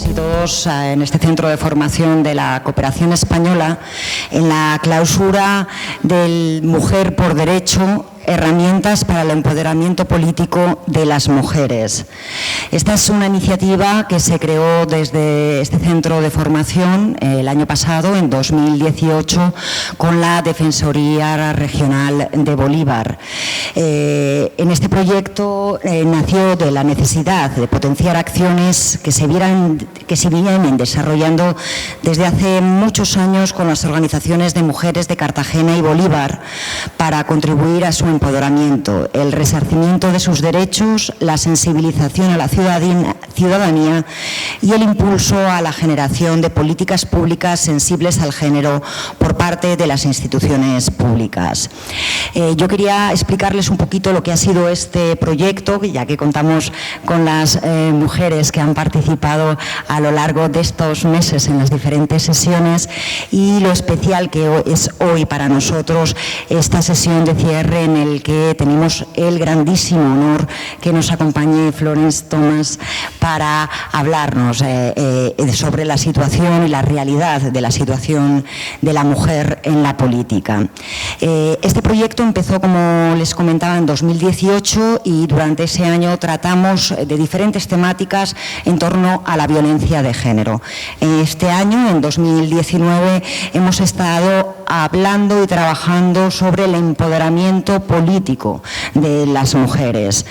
todas y todos en este centro de formación de la Cooperación Española en la clausura del Mujer por Derecho, herramientas para el empoderamiento político de las mujeres. Esta es una iniciativa que se creó desde este centro de formación el año pasado, en 2018, con la Defensoría Regional de Bolívar. En este proyecto nació de la necesidad de potenciar acciones que se vienen desarrollando desde hace muchos años con las organizaciones de mujeres de Cartagena y Bolívar para contribuir a su empoderamiento, el resarcimiento de sus derechos, la sensibilización a la ciudadanía y el impulso a la generación de políticas públicas sensibles al género por parte de las instituciones públicas. Yo quería explicarles un poquito lo que ha sido este proyecto, ya que contamos con las mujeres que han participado a lo largo de estos meses en las diferentes sesiones, y lo especial que es hoy para nosotros esta sesión de cierre en el que tenemos el grandísimo honor que nos acompañe Florence Thomas para hablarnos sobre la situación y la realidad de la situación de la mujer en la política. Este proyecto empezó, como les comentaba, en 2018 y durante ese año tratamos de diferentes temáticas en torno a la violencia de género. Este año, en 2019, hemos estado hablando y trabajando sobre el empoderamiento político de las mujeres.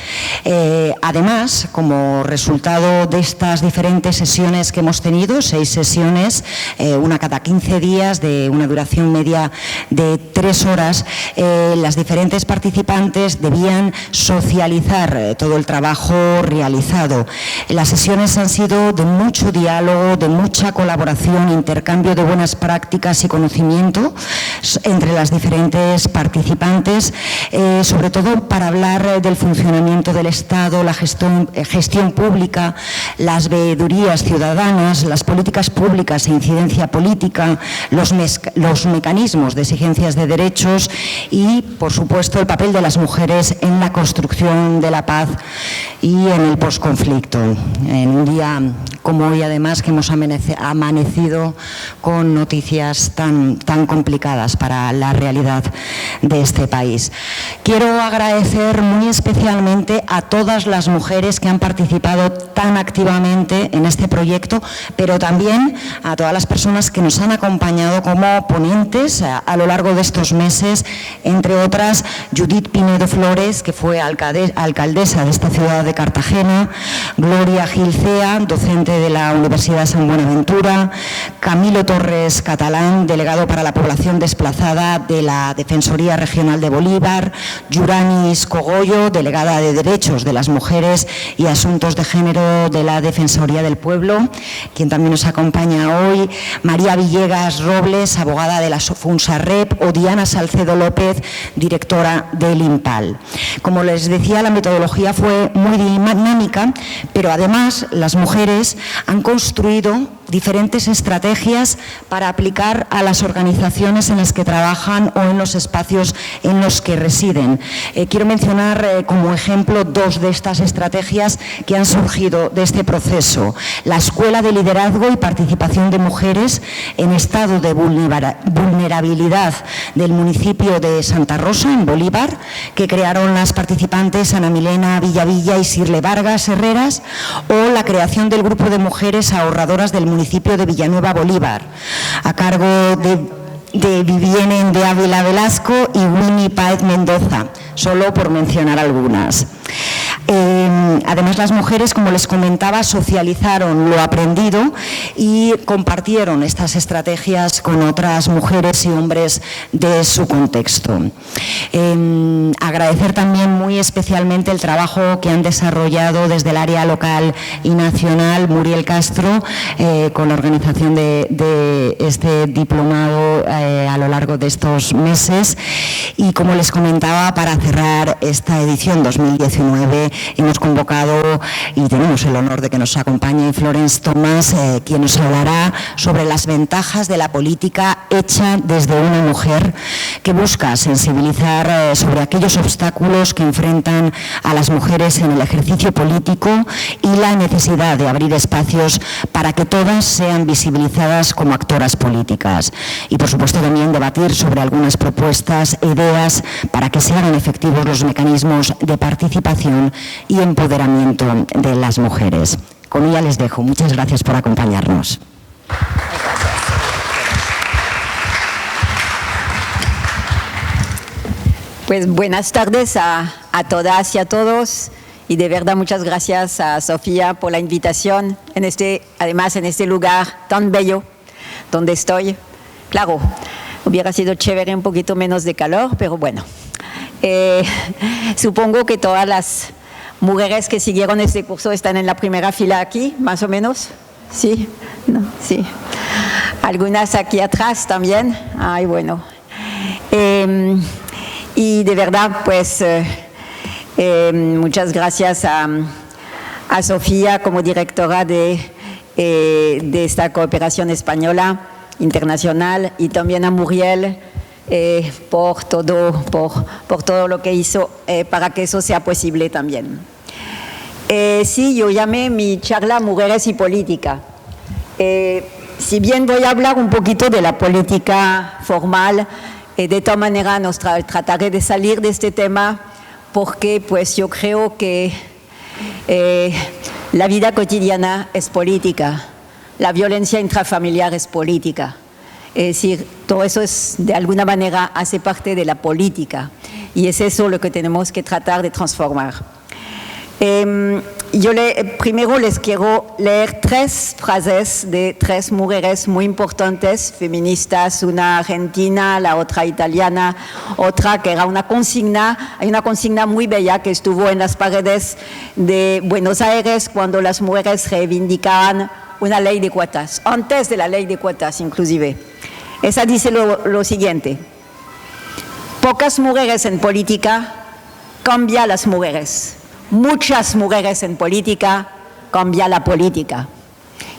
Además, como resultado de estas diferentes sesiones que hemos tenido, 6 sesiones, una cada 15 días, de una duración media de 3 horas, las diferentes participantes debían socializar todo el trabajo realizado. Las sesiones han sido de mucho diálogo, de mucha colaboración, intercambio de buenas prácticas y conocimiento entre las diferentes participantes, sobre todo para hablar del funcionamiento del Estado, la gestión pública, las veedurías ciudadanas, las políticas públicas e incidencia política, los mecanismos de exigencias de derechos y, por supuesto, el papel de las mujeres en la construcción de la paz y en el posconflicto. En un día como hoy, además, que hemos amanecido con noticias tan complicadas para la realidad de este país. Quiero agradecer muy especialmente a todas las mujeres que han participado tan activamente en este proyecto, pero también a todas las personas que nos han acompañado como ponentes a lo largo de estos meses, entre otras Judith Pinedo Flores, que fue alcaldesa de esta ciudad de Cartagena, Gloria Gilcea, docente de la Universidad San Buenaventura, Camilo Torres Catalán, delegado para la población desplazada de la Defensoría Regional de Bolívar, Yuranis Cogollo, delegada de Derechos de las Mujeres y Asuntos de Género de la Defensoría del Pueblo, quien también nos acompaña hoy, María Villegas Robles, abogada de la Funsarrep, o Diana Salcedo López, directora del IMPAL. Como les decía, la metodología fue muy dinámica, pero además las mujeres han construido diferentes estrategias para aplicar a las organizaciones en las que trabajan o en los espacios en los que residen. Quiero mencionar como ejemplo 2 de estas estrategias que han surgido de este proceso. La Escuela de Liderazgo y Participación de Mujeres en Estado de Vulnerabilidad del municipio de Santa Rosa, en Bolívar, que crearon las participantes Ana Milena Villavilla y Sirle Vargas Herreras, o la creación del Grupo de Mujeres Ahorradoras del municipio de Villanueva, Bolívar, a cargo de Vivienne de Ávila Velasco y Winnie Paez Mendoza, solo por mencionar algunas. Además, las mujeres, como les comentaba, socializaron lo aprendido y compartieron estas estrategias con otras mujeres y hombres de su contexto. Agradecer también muy especialmente el trabajo que han desarrollado desde el área local y nacional Muriel Castro con la organización de este diplomado a lo largo de estos meses. Y como les comentaba, para cerrar esta edición 2019, hemos convocado y tenemos el honor de que nos acompañe Florence Thomas, quien nos hablará sobre las ventajas de la política hecha desde una mujer, que busca sensibilizar sobre aquellos obstáculos que enfrentan a las mujeres en el ejercicio político y la necesidad de abrir espacios para que todas sean visibilizadas como actoras políticas. Y por supuesto también debatir sobre algunas propuestas e ideas para que se hagan efectivos los mecanismos de participación y empoderamiento de las mujeres. Con ella les dejo. Muchas gracias por acompañarnos. Pues buenas tardes a todas y a todos, y de verdad muchas gracias a Sofía por la invitación, además en este lugar tan bello donde estoy. Claro, hubiera sido chévere un poquito menos de calor, pero bueno. Supongo que todas las mujeres que siguieron este curso están en la primera fila aquí, más o menos. ¿Sí? ¿No? Sí. Algunas aquí atrás también. Ay, bueno. Y de verdad, pues, muchas gracias a Sofía como directora de esta cooperación española internacional, y también a Muriel por todo lo que hizo para que eso sea posible también. Sí, yo llamé mi charla Mujeres y Política. Si bien voy a hablar un poquito de la política formal, de todas maneras trataré de salir de este tema, porque pues yo creo que la vida cotidiana es política, la violencia intrafamiliar es política. Es decir, todo eso de alguna manera hace parte de la política, y es eso lo que tenemos que tratar de transformar. Primero les quiero leer 3 frases de 3 mujeres muy importantes, feministas, una argentina, la otra italiana, otra que era una consigna. Hay una consigna muy bella que estuvo en las paredes de Buenos Aires cuando las mujeres reivindicaban una ley de cuotas, antes de la ley de cuotas inclusive. Esa dice lo siguiente: pocas mujeres en política cambian las mujeres. Muchas mujeres en política cambian la política.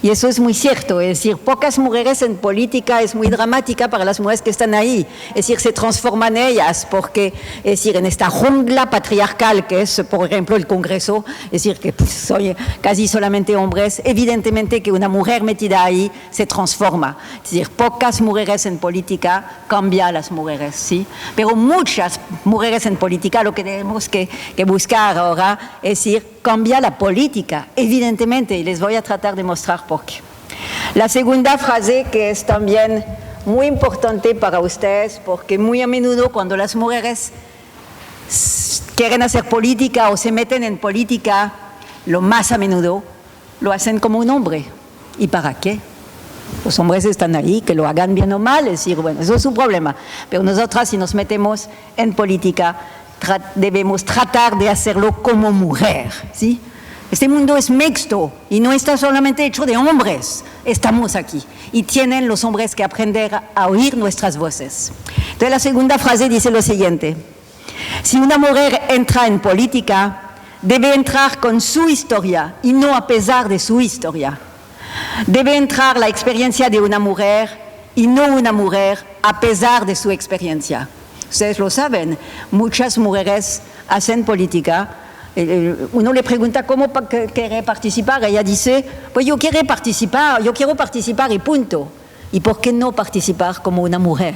Y eso es muy cierto, es decir, pocas mujeres en política es muy dramática para las mujeres que están ahí. Es decir, se transforman ellas porque, es decir, en esta jungla patriarcal que es, por ejemplo, el Congreso, es decir, que soy casi solamente hombres, evidentemente que una mujer metida ahí se transforma. Es decir, pocas mujeres en política cambian las mujeres, ¿sí? Pero muchas mujeres en política, lo que tenemos que buscar ahora es decir, cambia la política, evidentemente, y les voy a tratar de mostrar por qué. La segunda frase, que es también muy importante para ustedes, porque muy a menudo cuando las mujeres quieren hacer política o se meten en política, lo más a menudo lo hacen como un hombre. ¿Y para qué? Los hombres están ahí, que lo hagan bien o mal, es decir, bueno, eso es su problema. Pero nosotras, si nos metemos en política, debemos tratar de hacerlo como mujer, ¿sí? Este mundo es mixto y no está solamente hecho de hombres. Estamos aquí y tienen los hombres que aprender a oír nuestras voces. Entonces la segunda frase dice lo siguiente: si una mujer entra en política, debe entrar con su historia y no a pesar de su historia. Debe entrar la experiencia de una mujer y no una mujer a pesar de su experiencia. Ustedes lo saben, muchas mujeres hacen política. Uno le pregunta cómo quiere participar, ella dice, pues yo quiero participar y punto. ¿Y por qué no participar como una mujer?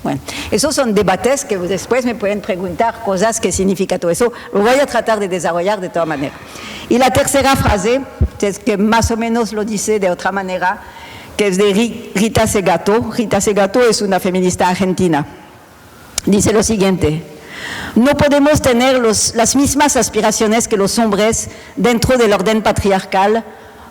Bueno, esos son debates que después me pueden preguntar cosas que significa todo eso. Lo voy a tratar de desarrollar de toda manera. Y la tercera frase, que más o menos lo dice de otra manera, que es de Rita Segato. Rita Segato es una feminista argentina. Dice lo siguiente: no podemos tener las mismas aspiraciones que los hombres dentro del orden patriarcal,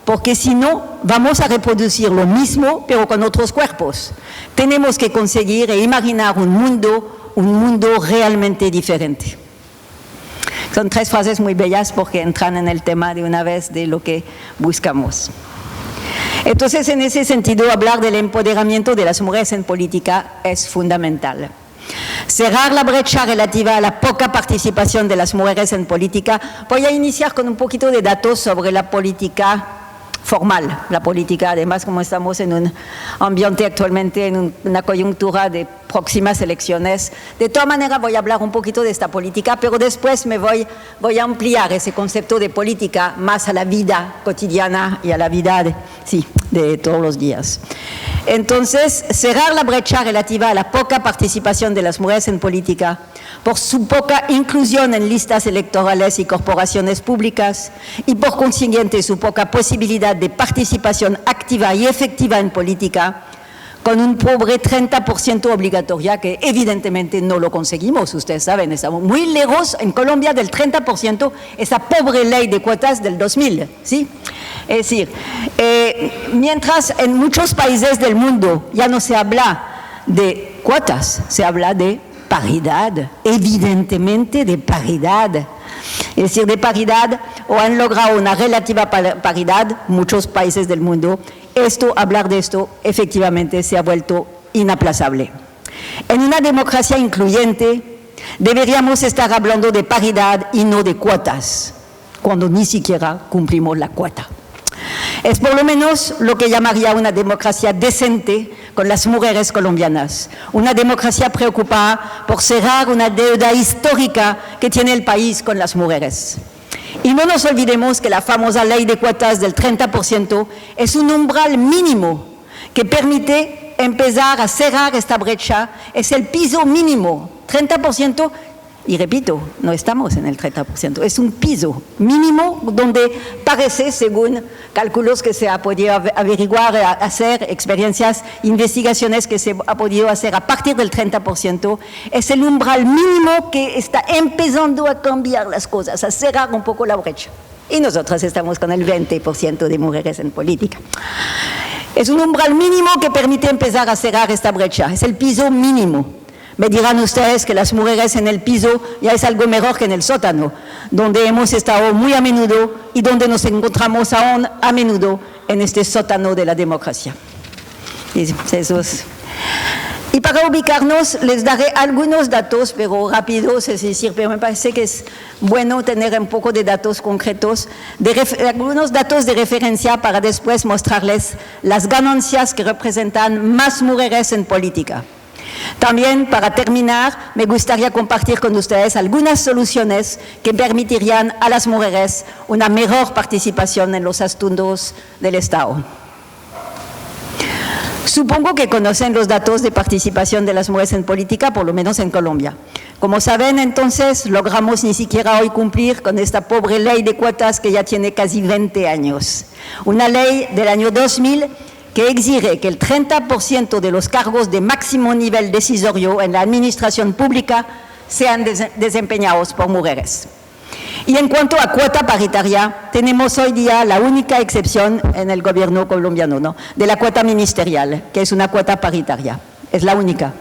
porque si no, vamos a reproducir lo mismo, pero con otros cuerpos. Tenemos que conseguir e imaginar un mundo realmente diferente. Son 3 frases muy bellas porque entran en el tema de una vez de lo que buscamos. Entonces, en ese sentido, hablar del empoderamiento de las mujeres en política es fundamental. cerrar la brecha relativa a la poca participación de las mujeres en política. Voy a iniciar con un poquito de datos sobre la política formal, la política, además como estamos en un ambiente actualmente, en una coyuntura de próximas elecciones. De todas maneras voy a hablar un poquito de esta política, pero después voy a ampliar ese concepto de política más a la vida cotidiana y a la vida de todos los días. Entonces, cerrar la brecha relativa a la poca participación de las mujeres en política, por su poca inclusión en listas electorales y corporaciones públicas, y por consiguiente su poca posibilidad de participación activa y efectiva en política, con un pobre 30% obligatoria que evidentemente no lo conseguimos, ustedes saben, estamos muy lejos en Colombia del 30%, esa pobre ley de cuotas del 2000, ¿sí? Es decir, mientras en muchos países del mundo ya no se habla de cuotas, se habla de paridad, evidentemente de paridad. Es decir, de paridad, o han logrado una relativa paridad muchos países del mundo. Hablar de esto, efectivamente, se ha vuelto inaplazable. En una democracia incluyente, deberíamos estar hablando de paridad y no de cuotas, cuando ni siquiera cumplimos la cuota. Es por lo menos lo que llamaría una democracia decente con las mujeres colombianas, una democracia preocupada por cerrar una deuda histórica que tiene el país con las mujeres. Y no nos olvidemos que la famosa ley de cuotas del 30% es un umbral mínimo que permite empezar a cerrar esta brecha, es el piso mínimo, 30%. Y repito, no estamos en el 30%, es un piso mínimo donde parece, según cálculos que se ha podido averiguar, hacer, experiencias, investigaciones que se ha podido hacer a partir del 30%, es el umbral mínimo que está empezando a cambiar las cosas, a cerrar un poco la brecha. Y nosotros estamos con el 20% de mujeres en política. Es un umbral mínimo que permite empezar a cerrar esta brecha, es el piso mínimo. Me dirán ustedes que las mujeres en el piso ya es algo mejor que en el sótano, donde hemos estado muy a menudo y donde nos encontramos aún a menudo en este sótano de la democracia. Y para ubicarnos les daré algunos datos, pero rápidos, es decir, pero me parece que es bueno tener un poco de datos concretos, algunos datos de referencia para después mostrarles las ganancias que representan más mujeres en política. También, para terminar, me gustaría compartir con ustedes algunas soluciones que permitirían a las mujeres una mejor participación en los asuntos del Estado. Supongo que conocen los datos de participación de las mujeres en política, por lo menos en Colombia. Como saben, entonces, logramos ni siquiera hoy cumplir con esta pobre ley de cuotas que ya tiene casi 20 años. Una ley del año 2000 que exige que el 30% de los cargos de máximo nivel decisorio en la administración pública sean desempeñados por mujeres. Y en cuanto a cuota paritaria, tenemos hoy día la única excepción en el gobierno colombiano, ¿no?, de la cuota ministerial, que es una cuota paritaria, es la única.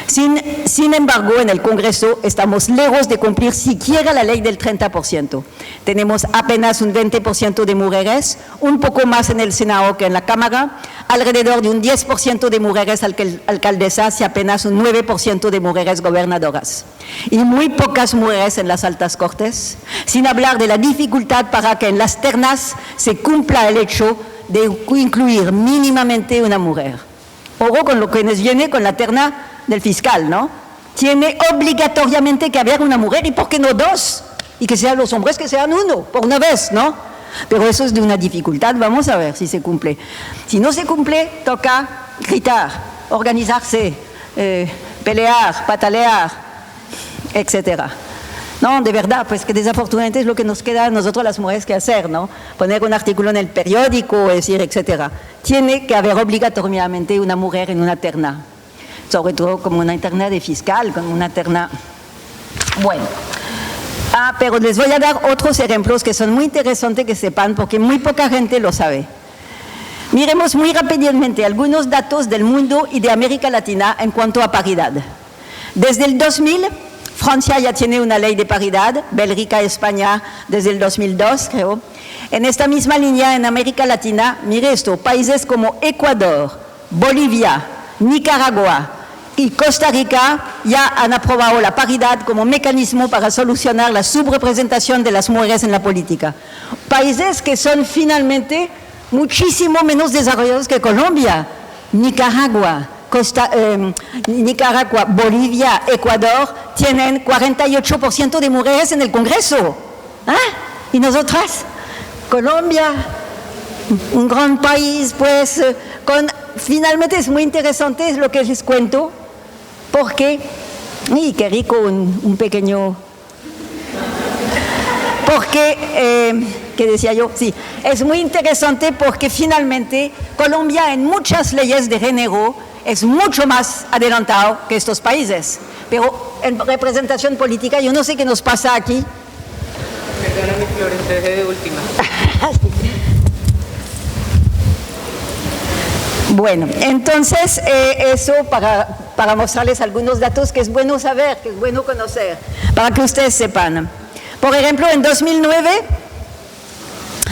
Sin embargo, en el Congreso estamos lejos de cumplir siquiera la ley del 30%. Tenemos apenas un 20% de mujeres, un poco más en el Senado que en la Cámara, alrededor de un 10% de mujeres alcaldesas y apenas un 9% de mujeres gobernadoras. Y muy pocas mujeres en las altas cortes, sin hablar de la dificultad para que en las ternas se cumpla el hecho de incluir mínimamente una mujer. Ojo con lo que nos viene con la terna del fiscal, ¿no? Tiene obligatoriamente que haber una mujer, y ¿por qué no dos? Y que sean los hombres, que sean uno, por una vez, ¿no? Pero eso es de una dificultad, vamos a ver si se cumple. Si no se cumple, toca gritar, organizarse, pelear, patalear, etcétera. No, de verdad, pues que desafortunadamente es lo que nos queda a nosotros las mujeres que hacer, ¿no? Poner un artículo en el periódico, decir, etcétera. Tiene que haber obligatoriamente una mujer en una terna. Sobre todo como una terna de fiscal, como una terna... Bueno, pero les voy a dar otros ejemplos que son muy interesantes que sepan, porque muy poca gente lo sabe. Miremos muy rápidamente algunos datos del mundo y de América Latina en cuanto a paridad. Desde el 2000, Francia ya tiene una ley de paridad, Bélgica y España desde el 2002, creo. En esta misma línea, en América Latina, mire esto, países como Ecuador, Bolivia, Nicaragua, y Costa Rica ya han aprobado la paridad como mecanismo para solucionar la subrepresentación de las mujeres en la política. Países que son finalmente muchísimo menos desarrollados que Colombia, Nicaragua, Bolivia, Ecuador, tienen 48% de mujeres en el Congreso. ¿Ah? ¿Y nosotras? Colombia, un gran país, pues, finalmente es muy interesante lo que les cuento, porque, y qué rico un pequeño, porque, ¿qué decía yo? Sí, es muy interesante porque finalmente Colombia en muchas leyes de género es mucho más adelantado que estos países, pero en representación política yo no sé qué nos pasa aquí. Perdona mi flor, dejé de última. Bueno, entonces eso para mostrarles algunos datos que es bueno saber, que es bueno conocer, para que ustedes sepan. Por ejemplo, en 2009,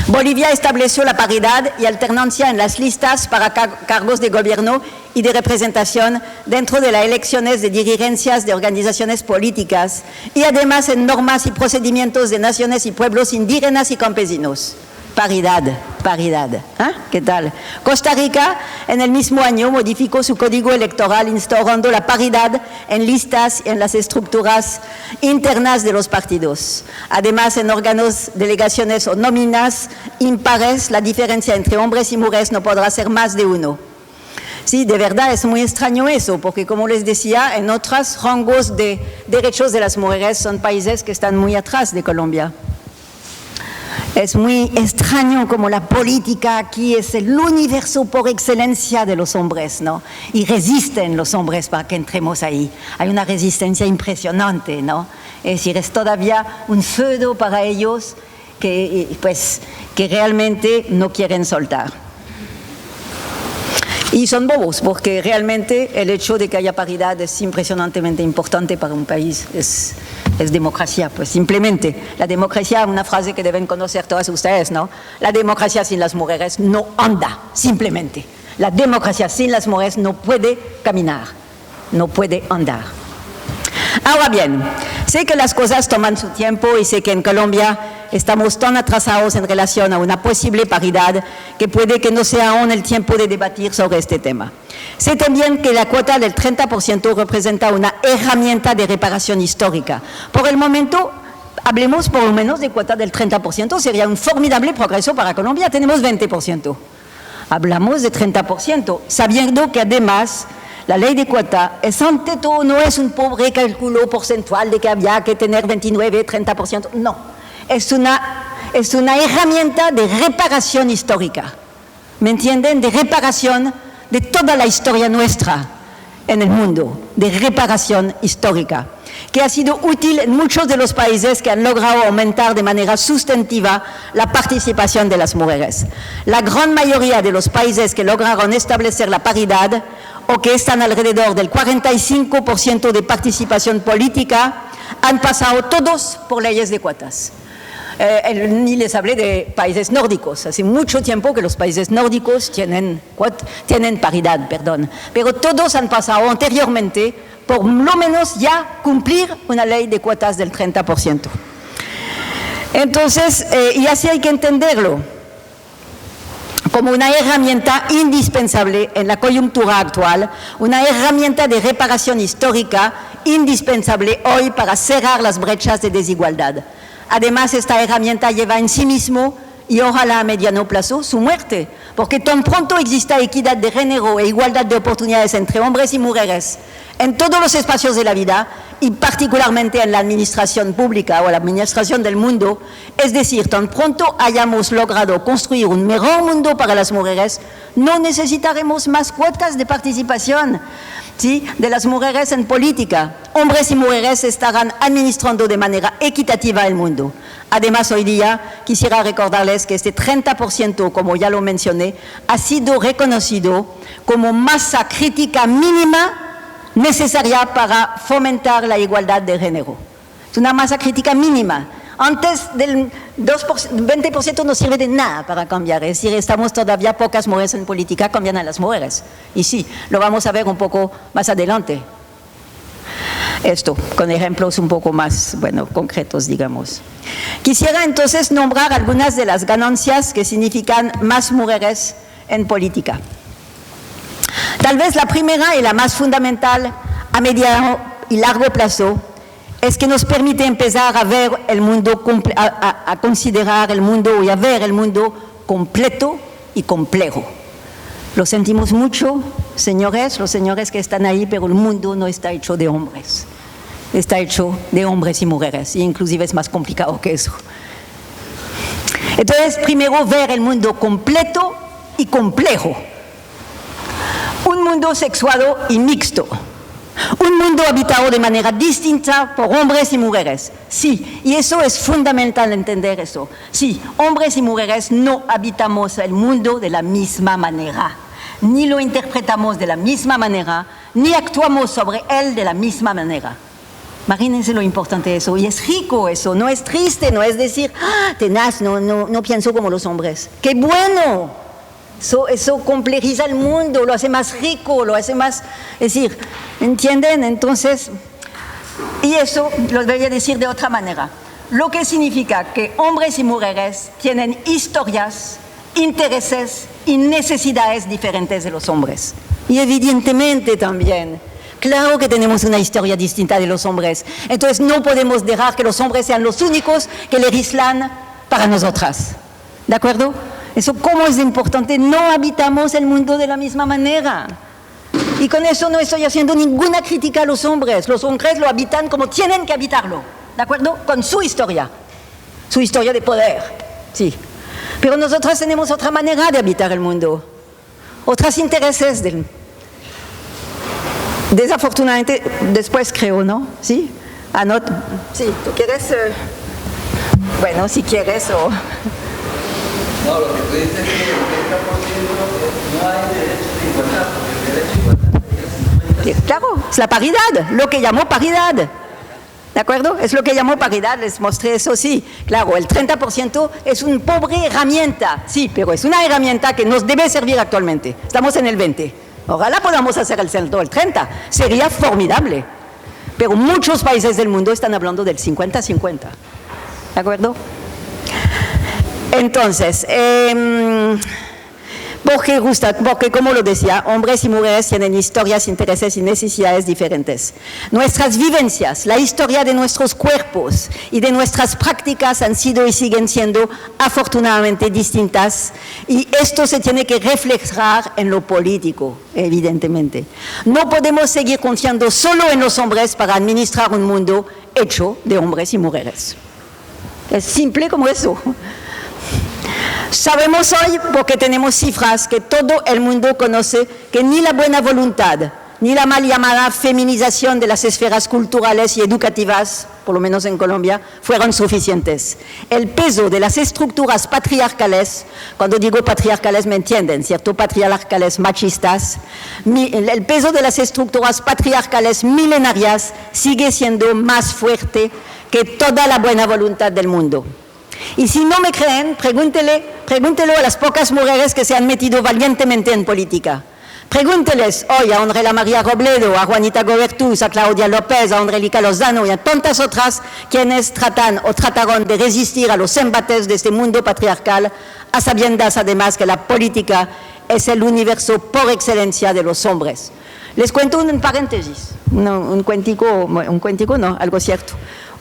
Bolivia estableció la paridad y alternancia en las listas para cargos de gobierno y de representación dentro de las elecciones de dirigencias de organizaciones políticas y además en normas y procedimientos de naciones y pueblos indígenas y campesinos. Paridad. ¿Ah? ¿Qué tal? Costa Rica en el mismo año modificó su código electoral instaurando la paridad en listas y en las estructuras internas de los partidos. Además, en órganos, delegaciones o nóminas impares, la diferencia entre hombres y mujeres no podrá ser más de uno. Sí, de verdad es muy extraño eso, porque como les decía, en otros rangos de derechos de las mujeres son países que están muy atrás de Colombia. Es muy extraño como la política aquí es el universo por excelencia de los hombres, ¿no? Y resisten los hombres para que entremos ahí. Hay una resistencia impresionante, ¿no? Es decir, es todavía un feudo para ellos que realmente no quieren soltar. Y son bobos, porque realmente el hecho de que haya paridad es impresionantemente importante para un país, es democracia, pues simplemente. La democracia, una frase que deben conocer todas ustedes, ¿no? La democracia sin las mujeres no anda, simplemente. La democracia sin las mujeres no puede caminar, no puede andar. Ahora bien, sé que las cosas toman su tiempo y sé que en Colombia estamos tan atrasados en relación a una posible paridad que puede que no sea aún el tiempo de debatir sobre este tema. Sé también que la cuota del 30% representa una herramienta de reparación histórica. Por el momento, hablemos por lo menos de cuota del 30%, sería un formidable progreso para Colombia, tenemos 20%. Hablamos de 30%, sabiendo que además la ley de cuota es ante todo, no es un pobre cálculo porcentual de que había que tener 29, 30%, no. Es una herramienta de reparación histórica, ¿me entienden? De reparación de toda la historia nuestra en el mundo, de reparación histórica, que ha sido útil en muchos de los países que han logrado aumentar de manera sustantiva la participación de las mujeres. La gran mayoría de los países que lograron establecer la paridad o que están alrededor del 45% de participación política han pasado todos por leyes de cuotas. Ni les hablé de países nórdicos. Hace mucho tiempo que los países nórdicos tienen paridad, pero todos han pasado anteriormente por lo menos ya cumplir una ley de cuotas del 30%. Entonces, y así hay que entenderlo, como una herramienta indispensable en la coyuntura actual, una herramienta de reparación histórica indispensable hoy para cerrar las brechas de desigualdad. Además, esta herramienta lleva en sí mismo, y ojalá a mediano plazo, su muerte, porque tan pronto exista equidad de género e igualdad de oportunidades entre hombres y mujeres en todos los espacios de la vida, y particularmente en la administración pública o la administración del mundo, es decir, tan pronto hayamos logrado construir un mejor mundo para las mujeres, no necesitaremos más cuotas de participación, ¿sí?, de las mujeres en política. Hombres y mujeres estarán administrando de manera equitativa el mundo. Además, hoy día quisiera recordarles que este 30%, como ya lo mencioné, ha sido reconocido como masa crítica mínima necesaria para fomentar la igualdad de género. Es una masa crítica mínima. Antes del 20% no sirve de nada para cambiar, es decir, estamos todavía pocas mujeres en política, cambian a las mujeres. Y sí, lo vamos a ver un poco más adelante. Esto, con ejemplos un poco más, bueno, concretos, digamos. Quisiera entonces nombrar algunas de las ganancias que significan más mujeres en política. Tal vez la primera y la más fundamental a mediano y largo plazo es que nos permite empezar a ver el mundo, a considerar el mundo y a ver el mundo completo y complejo. Lo sentimos mucho, señores, los señores que están ahí, pero el mundo no está hecho de hombres. Está hecho de hombres y mujeres, e inclusive es más complicado que eso. Entonces, primero ver el mundo completo y complejo. Un mundo sexuado y mixto. Un mundo habitado de manera distinta por hombres y mujeres. Sí, y eso es fundamental entender eso. Sí, hombres y mujeres no habitamos el mundo de la misma manera. Ni lo interpretamos de la misma manera, ni actuamos sobre él de la misma manera. Imagínense lo importante de eso. Y es rico eso, no es triste, no es decir, tenaz, no pienso como los hombres. ¡Qué bueno! Eso complejiza el mundo, lo hace más rico, lo hace más... Es decir, ¿entienden? Entonces, y eso lo debería decir de otra manera. Lo que significa que hombres y mujeres tienen historias, intereses y necesidades diferentes de los hombres. Y evidentemente también, claro que tenemos una historia distinta de los hombres. Entonces no podemos dejar que los hombres sean los únicos que legislan para nosotras. ¿De acuerdo? Eso, ¿cómo es importante? No habitamos el mundo de la misma manera. Y con eso no estoy haciendo ninguna crítica a los hombres. Los hombres lo habitan como tienen que habitarlo. ¿De acuerdo? Con su historia de poder. Sí. Pero nosotros tenemos otra manera de habitar el mundo. Otros intereses. Desafortunadamente, después creo, ¿no? ¿Sí? Sí, ¿tú quieres? Bueno, si quieres o... No, lo que tú dices es que el 30% no hay derecho de igualdad, porque el derecho de igualdad es claro, es la paridad, lo que llamó paridad. ¿De acuerdo? Es lo que llamó paridad, les mostré eso, sí. Claro, el 30% es una pobre herramienta, sí, pero es una herramienta que nos debe servir actualmente. Estamos en el 20%. Ojalá podamos hacer el salto del 30%, sería formidable. Pero muchos países del mundo están hablando del 50-50. ¿De acuerdo? Entonces, porque como lo decía, hombres y mujeres tienen historias, intereses y necesidades diferentes. Nuestras vivencias, la historia de nuestros cuerpos y de nuestras prácticas han sido y siguen siendo afortunadamente distintas, y esto se tiene que reflejar en lo político, evidentemente. No podemos seguir confiando solo en los hombres para administrar un mundo hecho de hombres y mujeres. Es simple como eso. Sabemos hoy, porque tenemos cifras que todo el mundo conoce, que ni la buena voluntad, ni la mal llamada feminización de las esferas culturales y educativas, por lo menos en Colombia, fueron suficientes. El peso de las estructuras patriarcales, cuando digo patriarcales me entienden, ¿cierto? Patriarcales machistas, el peso de las estructuras patriarcales milenarias sigue siendo más fuerte que toda la buena voluntad del mundo. Y si no me creen, pregúntelo a las pocas mujeres que se han metido valientemente en política. Pregúnteles hoy a Andrea María Robledo, a Juanita Gobertus, a Claudia López, a Andrelica Lozano y a tantas otras quienes tratan o trataron de resistir a los embates de este mundo patriarcal, a sabiendas además que la política es el universo por excelencia de los hombres. Les cuento un paréntesis, un cuentico no, algo cierto.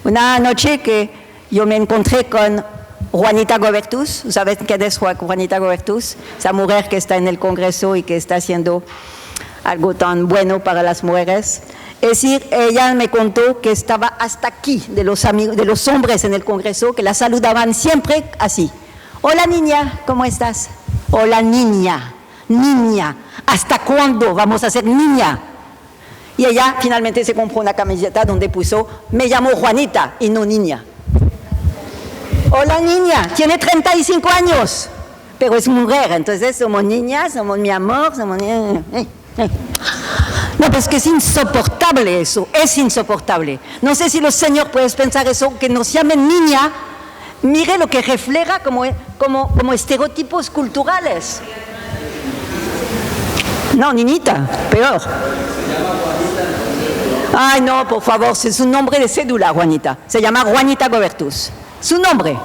Una noche que yo me encontré con Juanita Gobertus. ¿Sabes quién es Juanita Gobertus? Esa mujer que está en el Congreso y que está haciendo algo tan bueno para las mujeres. Es decir, ella me contó que estaba hasta aquí de los hombres en el Congreso, que la saludaban siempre así. Hola niña, ¿cómo estás? Hola niña, ¿hasta cuándo vamos a ser niña? Y ella finalmente se compró una camiseta donde puso, me llamo Juanita y no niña. Hola niña, tiene 35 años, pero es mujer, entonces somos niñas, somos mi amor, somos... No, pues que es insoportable eso, es insoportable. No sé si los señores pueden pensar eso, que nos llamen niña, mire lo que refleja como estereotipos culturales. No, niñita, peor. Ay, no, por favor, es un nombre de cédula, Juanita. Se llama Juanita Gobertus. Su nombre.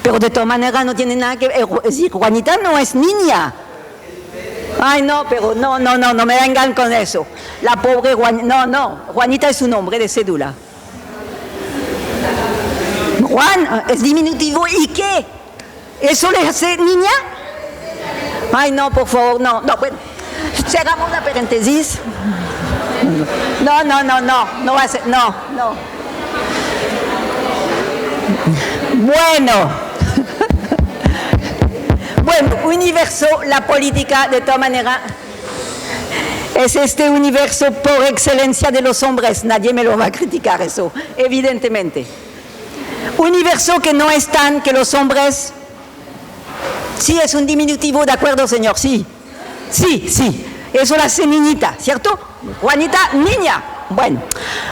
Pero de todas maneras no tiene nada que ver. Es decir, Juanita no es niña. Ay, no, pero no me vengan con eso. La pobre Juanita, no, Juanita es un nombre de cédula. Juan es diminutivo, ¿y qué? ¿Eso le hace niña? Ay, no, por favor, no, bueno, cerramos la paréntesis. No va a ser, no. Bueno, universo, la política, de todas maneras, es este universo por excelencia de los hombres. Nadie me lo va a criticar eso, evidentemente. Universo que no es tan que los hombres... Sí, es un diminutivo, ¿de acuerdo, señor? Sí. Eso la hace niñita, ¿cierto? Juanita, niña. Bueno,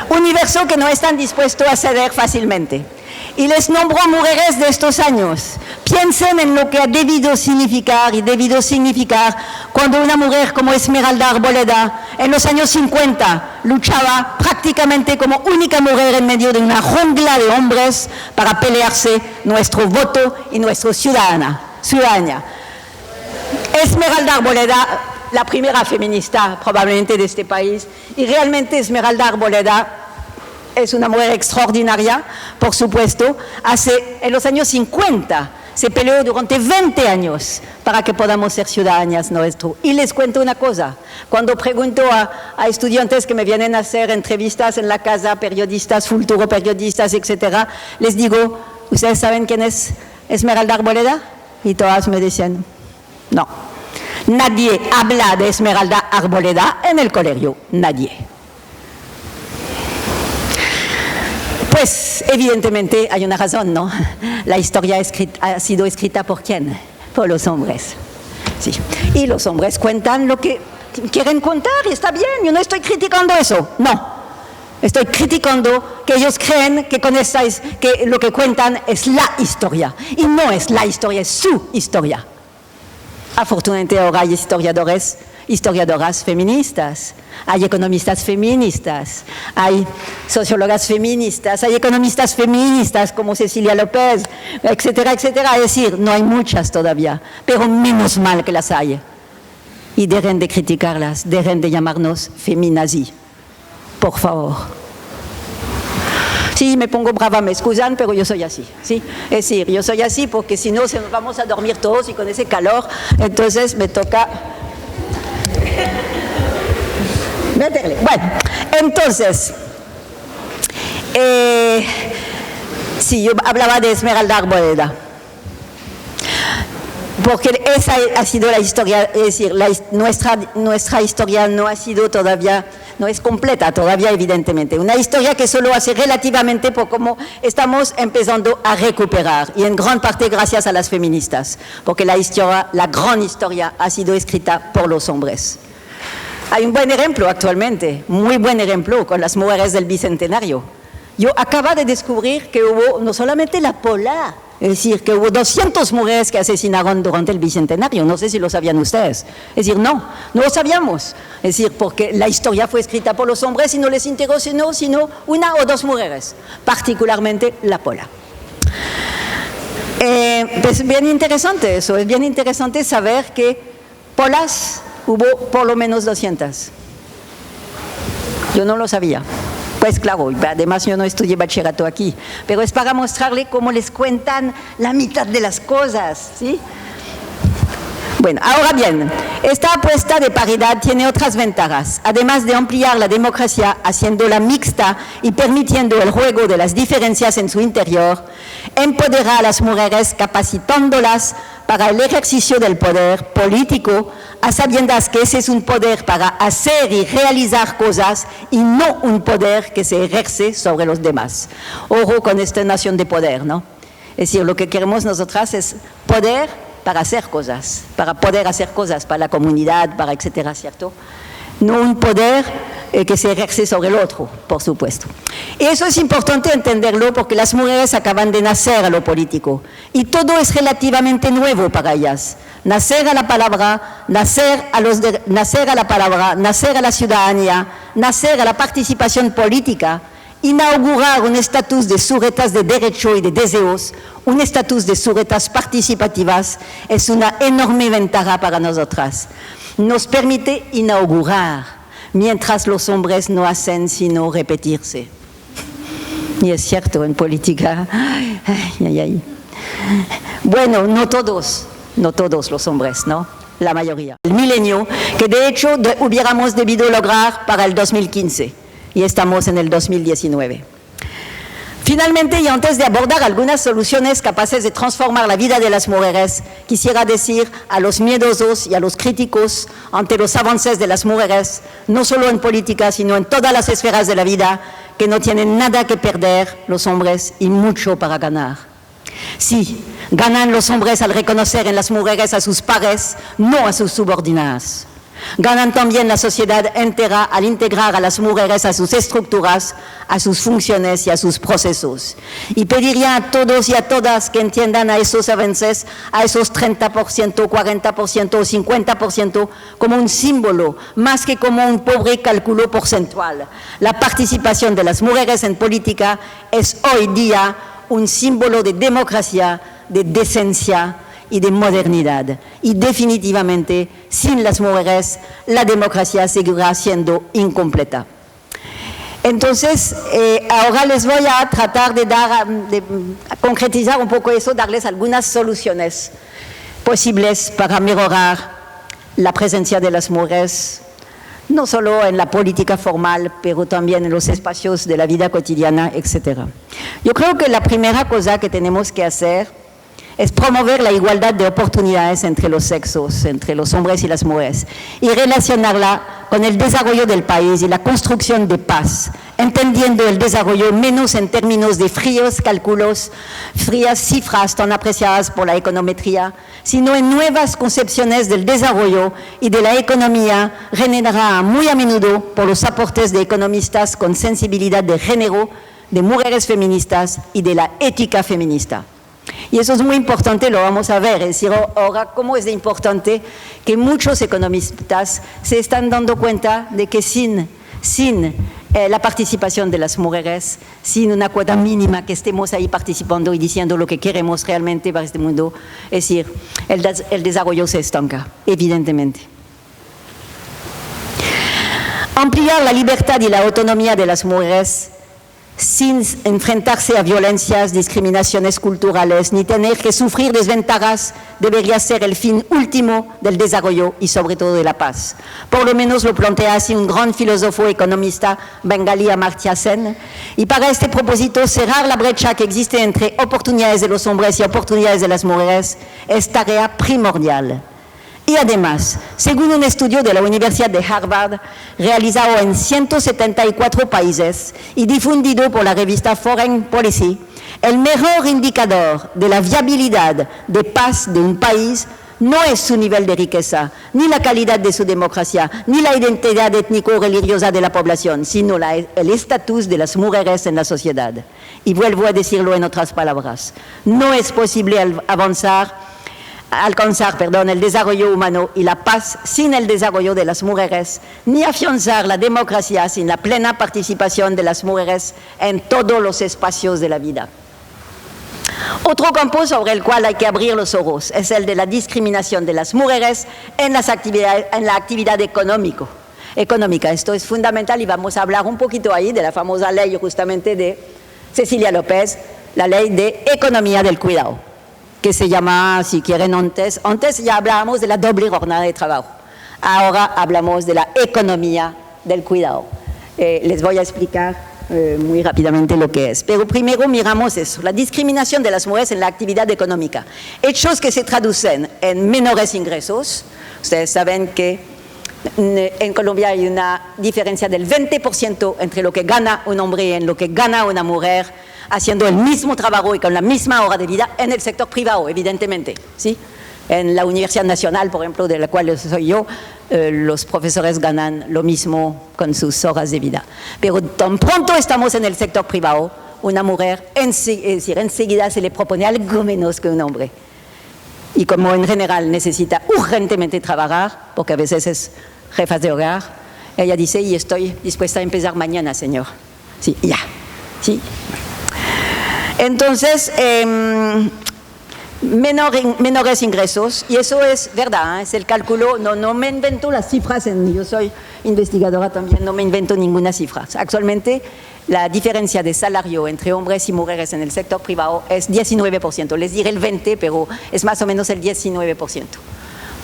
universo que no están dispuestos a ceder fácilmente. Y les nombro mujeres de estos años. Piensen en lo que ha debido significar cuando una mujer como Esmeralda Arboleda en los años 50 luchaba prácticamente como única mujer en medio de una jungla de hombres para pelearse nuestro voto y nuestra ciudadanía. Esmeralda Arboleda, la primera feminista probablemente de este país, y realmente Esmeralda Arboleda es una mujer extraordinaria, por supuesto. En los años 50 se peleó durante 20 años para que podamos ser ciudadanas nuestro. Y les cuento una cosa, cuando pregunto a estudiantes que me vienen a hacer entrevistas en la casa, periodistas, futuro periodistas, etc., les digo, ¿ustedes saben quién es Esmeralda Arboleda? Y todas me dicen, no. Nadie habla de Esmeralda Arboleda en el colegio, nadie. Pues evidentemente hay una razón, ¿no? La historia ha sido escrita ¿por quién? Por los hombres. Sí. Y los hombres cuentan lo que quieren contar y está bien, yo no estoy criticando eso, no. Estoy criticando que ellos creen que que lo que cuentan es la historia. Y no es la historia, es su historia. Afortunadamente ahora hay historiadoras feministas, hay economistas feministas, hay sociólogas feministas, hay economistas feministas como Cecilia López, etcétera, etcétera. Es decir, no hay muchas todavía, pero menos mal que las hay. Y dejen de criticarlas, dejen de llamarnos feminazi, por favor. Sí, me pongo brava, me excusan, pero yo soy así, ¿sí? Es decir, yo soy así porque si no, nos vamos a dormir todos y con ese calor, entonces me toca meterle. Bueno, entonces, sí, yo hablaba de Esmeralda Arboleda, porque esa ha sido la historia, es decir, nuestra historia no ha sido todavía, no es completa todavía, evidentemente. Una historia que solo hace relativamente poco estamos empezando a recuperar, y en gran parte gracias a las feministas, porque la gran historia ha sido escrita por los hombres. Hay un buen ejemplo actualmente, muy buen ejemplo, con las mujeres del Bicentenario. Yo acabo de descubrir que hubo no solamente la Pola, es decir, que hubo 200 mujeres que asesinaron durante el Bicentenario. No sé si lo sabían ustedes. Es decir, no lo sabíamos. Es decir, porque la historia fue escrita por los hombres y no les interesó sino una o dos mujeres, particularmente la Pola. Es bien interesante eso, es bien interesante saber que Polas hubo por lo menos 200. Yo no lo sabía. Pues claro, además yo no estudié bachillerato aquí, pero es para mostrarle cómo les cuentan la mitad de las cosas, ¿sí? Bueno, ahora bien, esta apuesta de paridad tiene otras ventajas. Además de ampliar la democracia, haciéndola mixta y permitiendo el juego de las diferencias en su interior, empodera a las mujeres capacitándolas para el ejercicio del poder político, a sabiendas que ese es un poder para hacer y realizar cosas y no un poder que se ejerce sobre los demás. Ojo con esta noción de poder, ¿no? Es decir, lo que queremos nosotras es poder para hacer cosas, para poder hacer cosas para la comunidad, para etcétera, ¿cierto? No un poder que se ejerce sobre el otro, por supuesto. Y eso es importante entenderlo porque las mujeres acaban de nacer a lo político y todo es relativamente nuevo para ellas. Nacer a la palabra, nacer a la ciudadanía, nacer a la participación política, inaugurar un estatus de sujetas de derecho y de deseos, un estatus de sujetas participativas, es una enorme ventaja para nosotras. Nos permite inaugurar, mientras los hombres no hacen sino repetirse. Y es cierto, en política, bueno, no todos los hombres, ¿no? La mayoría. El milenio, que de hecho hubiéramos debido lograr para el 2015, y estamos en el 2019. Finalmente, y antes de abordar algunas soluciones capaces de transformar la vida de las mujeres, quisiera decir a los miedosos y a los críticos ante los avances de las mujeres, no solo en política, sino en todas las esferas de la vida, que no tienen nada que perder los hombres y mucho para ganar. Sí, ganan los hombres al reconocer en las mujeres a sus pares, no a sus subordinadas. Ganan también la sociedad entera al integrar a las mujeres a sus estructuras, a sus funciones y a sus procesos. Y pediría a todos y a todas que entiendan a esos avances, a esos 30%, 40% o 50% como un símbolo, más que como un pobre cálculo porcentual. La participación de las mujeres en política es hoy día un símbolo de democracia, de decencia y de modernidad. Y definitivamente, sin las mujeres, la democracia seguirá siendo incompleta. Entonces, ahora les voy a tratar de concretizar un poco eso, darles algunas soluciones posibles para mejorar la presencia de las mujeres, no solo en la política formal, pero también en los espacios de la vida cotidiana, etc. Yo creo que la primera cosa que tenemos que hacer es promover la igualdad de oportunidades entre los sexos, entre los hombres y las mujeres, y relacionarla con el desarrollo del país y la construcción de paz, entendiendo el desarrollo menos en términos de fríos cálculos, frías cifras tan apreciadas por la econometría, sino en nuevas concepciones del desarrollo y de la economía, generada muy a menudo por los aportes de economistas con sensibilidad de género, de mujeres feministas y de la ética feminista. Y eso es muy importante, lo vamos a ver, es decir, ahora cómo es de importante que muchos economistas se están dando cuenta de que sin la participación de las mujeres, sin una cuota mínima que estemos ahí participando y diciendo lo que queremos realmente para este mundo, es decir, el desarrollo se estanca, evidentemente. Ampliar la libertad y la autonomía de las mujeres sin enfrentarse a violencias, discriminaciones culturales, ni tener que sufrir desventajas, debería ser el fin último del desarrollo y sobre todo de la paz. Por lo menos lo plantea así un gran filósofo economista bengalí, Amartya Sen, y para este propósito cerrar la brecha que existe entre oportunidades de los hombres y oportunidades de las mujeres es tarea primordial. Y además, según un estudio de la Universidad de Harvard, realizado en 174 países y difundido por la revista Foreign Policy, el mejor indicador de la viabilidad de paz de un país no es su nivel de riqueza, ni la calidad de su democracia, ni la identidad étnico-religiosa de la población, sino el estatus de las mujeres en la sociedad. Y vuelvo a decirlo en otras palabras, no es posible alcanzar el desarrollo humano y la paz sin el desarrollo de las mujeres, ni afianzar la democracia sin la plena participación de las mujeres en todos los espacios de la vida. Otro campo sobre el cual hay que abrir los ojos es el de la discriminación de las mujeres en la actividad económica. Esto es fundamental y vamos a hablar un poquito ahí de la famosa ley justamente de Cecilia López, la ley de economía del cuidado, que se llama, si quieren, antes ya hablábamos de la doble jornada de trabajo. Ahora hablamos de la economía del cuidado. Les voy a explicar muy rápidamente lo que es. Pero primero miramos eso, la discriminación de las mujeres en la actividad económica. Hechos que se traducen en menores ingresos. Ustedes saben que en Colombia hay una diferencia del 20% entre lo que gana un hombre y en lo que gana una mujer, haciendo el mismo trabajo y con la misma hora de vida en el sector privado, evidentemente, ¿sí? En la Universidad Nacional, por ejemplo, de la cual soy yo, los profesores ganan lo mismo con sus horas de vida. Pero tan pronto estamos en el sector privado, una mujer enseguida se le propone algo menos que un hombre. Y como en general necesita urgentemente trabajar, porque a veces es jefa de hogar, Ella dice, y estoy dispuesta a empezar mañana, señor. Sí, ya. Sí. Entonces, menores ingresos, y eso es verdad, es el cálculo, no me invento las cifras, yo soy investigadora también, no me invento ninguna cifra. Actualmente, la diferencia de salario entre hombres y mujeres en el sector privado es 19%, les diré el 20%, pero es más o menos el 19%.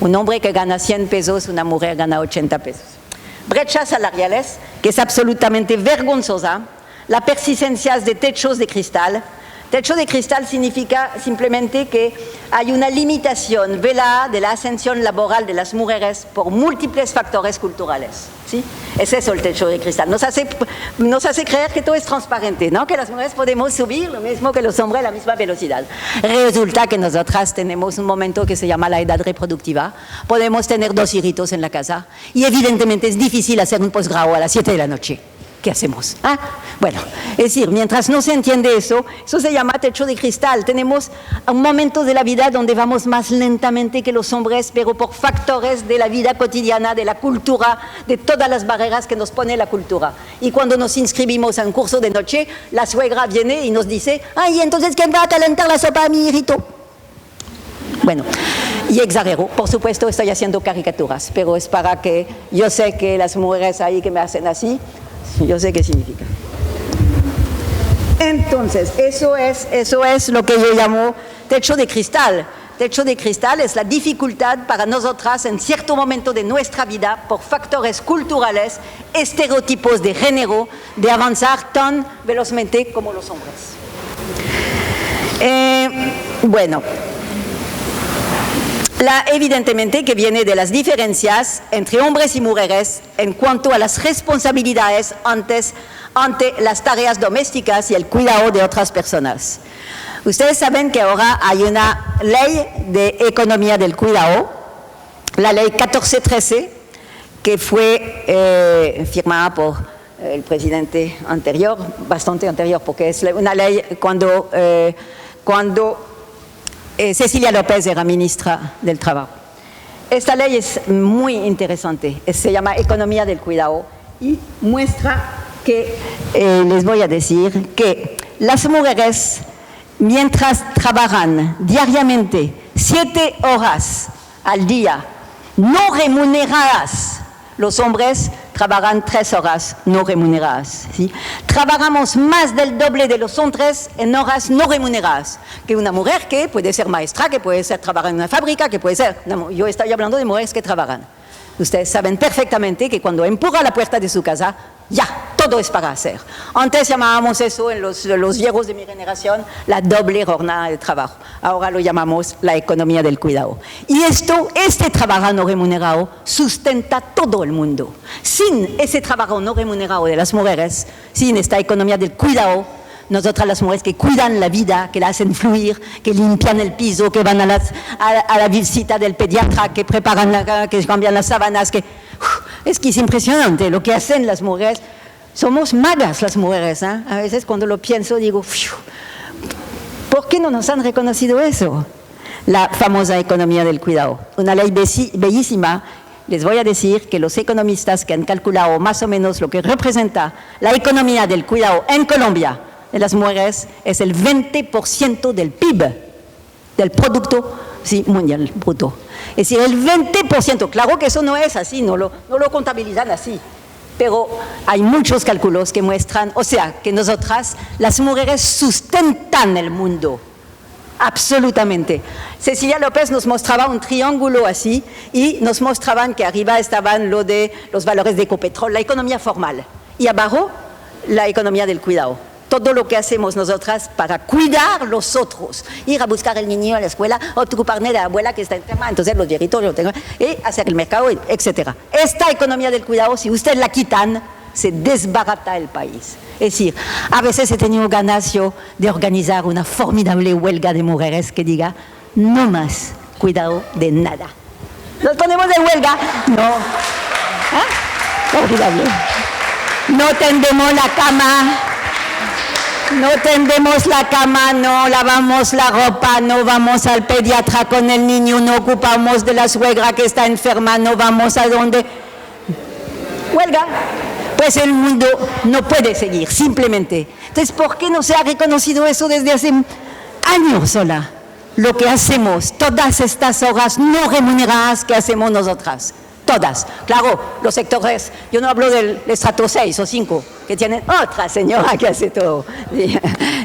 Un hombre que gana 100 pesos, una mujer gana 80 pesos. Brechas salariales, que es absolutamente vergonzosa, la persistencia de techos de cristal. Techo de cristal significa simplemente que hay una limitación velada de la ascensión laboral de las mujeres por múltiples factores culturales. ¿Sí? Es eso el techo de cristal. Nos hace creer que todo es transparente, ¿no? Que las mujeres podemos subir lo mismo que los hombres a la misma velocidad. Resulta que nosotras tenemos un momento que se llama la edad reproductiva. Podemos tener 2 hijitos en la casa y evidentemente es difícil hacer un posgrado a las 7 de la noche. ¿Qué hacemos? Bueno, es decir, mientras no se entiende eso se llama techo de cristal. Tenemos un momento de la vida donde vamos más lentamente que los hombres, pero por factores de la vida cotidiana, de la cultura, de todas las barreras que nos pone la cultura. Y cuando nos inscribimos a un curso de noche, la suegra viene y nos dice, ay, entonces, ¿quién va a calentar la sopa a mi hijito? Bueno, y exagero, por supuesto estoy haciendo caricaturas, pero es para que yo sé que las mujeres ahí que me hacen así, yo sé qué significa. Entonces, eso es lo que yo llamo techo de cristal. Techo de cristal es la dificultad para nosotras en cierto momento de nuestra vida, por factores culturales, estereotipos de género, de avanzar tan velozmente como los hombres. Bueno, evidentemente que viene de las diferencias entre hombres y mujeres en cuanto a las responsabilidades ante las tareas domésticas y el cuidado de otras personas. Ustedes saben que ahora hay una ley de economía del cuidado, la ley 1413, que fue firmada por el presidente anterior, bastante anterior, porque es una ley cuando Cecilia López era ministra del Trabajo. Esta ley es muy interesante, se llama Economía del Cuidado y muestra que, les voy a decir, que las mujeres, mientras trabajan diariamente 7 horas al día, no remuneradas, los hombres trabajan 3 horas no remuneradas. ¿Sí? Trabajamos más del doble de los hombres en horas no remuneradas que una mujer que puede ser maestra, que puede ser trabajar en una fábrica, que puede ser... No, yo estoy hablando de mujeres que trabajan. Ustedes saben perfectamente que cuando empuja la puerta de su casa, ya, todo es para hacer. Antes llamábamos eso en los viejos de mi generación la doble jornada de trabajo. Ahora lo llamamos la economía del cuidado. Y este trabajo no remunerado sustenta todo el mundo. Sin ese trabajo no remunerado de las mujeres, sin esta economía del cuidado, nosotras las mujeres que cuidan la vida, que la hacen fluir, que limpian el piso, que van a la visita del pediatra, que preparan, que cambian las sábanas, es que es impresionante lo que hacen las mujeres. Somos magas las mujeres, ¿eh? A veces cuando lo pienso digo, ¿por qué no nos han reconocido eso? La famosa economía del cuidado, una ley bellísima. Les voy a decir que los economistas que han calculado más o menos lo que representa la economía del cuidado en Colombia de las mujeres es el 20% del PIB, del Producto Mundial Bruto. Es decir, el 20%, claro que eso no es así, no lo contabilizan así, pero hay muchos cálculos que muestran, o sea, que nosotras, las mujeres sustentan el mundo, absolutamente. Cecilia López nos mostraba un triángulo así y nos mostraban que arriba estaban los valores de Ecopetrol, la economía formal, y abajo la economía del cuidado. Todo lo que hacemos nosotras para cuidar los otros, ir a buscar el niño a la escuela, ocuparme de la abuela que está enferma, entonces los viejitos lo tengo, y hacer el mercado, etc. Esta economía del cuidado, si ustedes la quitan, se desbarata el país. Es decir, a veces he tenido ganas yo de organizar una formidable huelga de mujeres que diga, no más cuidado de nada. ¿Nos ponemos de huelga? No. Formidable. No tendemos la cama. No tendemos la cama, no lavamos la ropa, no vamos al pediatra con el niño, no ocupamos de la suegra que está enferma, no vamos a donde... huelga, pues el mundo no puede seguir, simplemente. Entonces, ¿por qué no se ha reconocido eso desde hace años sola? Lo que hacemos, todas estas horas no remuneradas que hacemos nosotras. Todas. Claro, los sectores, yo no hablo del estrato 6 o 5, que tienen otra señora que hace todo.